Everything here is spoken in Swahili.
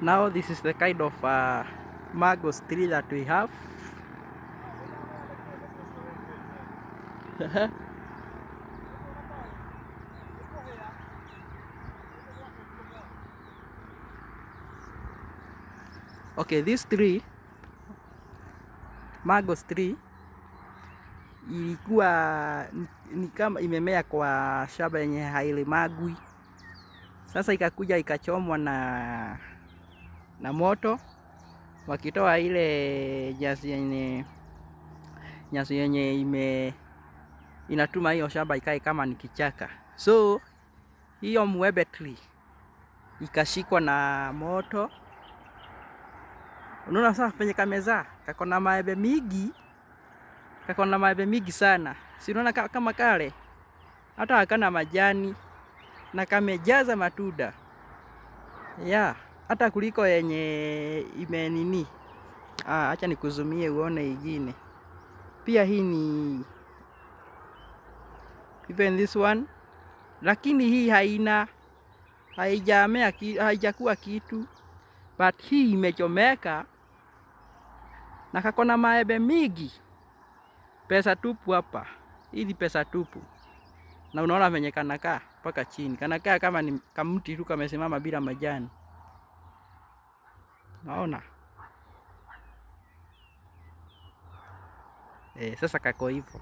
Now this is the kind of mangoes tree that we have. Okay, this tree, mangoes tree, ilikuwa ni kama imemea kwa shamba yenye hailimagwi. Sasa ikakuja ikachomwa na moto, wakitoa ile nyasi yenye inatuma hiyo shamba ikae kama ni kichaka. So hiyo muembe tree ikashikwa na moto. Unaona sasa penye kamezaa, kako na maembe mingi sana. Si unaona kama kale hata hakana majani na kamejaza matunda. Yeah, hata kuliko yenye imenini. Acha nikuzumie uone ingine. Pia hii ni even this one. Lakini hii haijakuwa kitu. But hii imechomeka na kako na maembe mingi. Pesa tupu hapa. Hii ni pesa tupu. Na unaona venye kanakaa mpaka chini. Kanakaa kama ni kamti tu kamesimama bila majani. Naona? Sasa kako hivyo.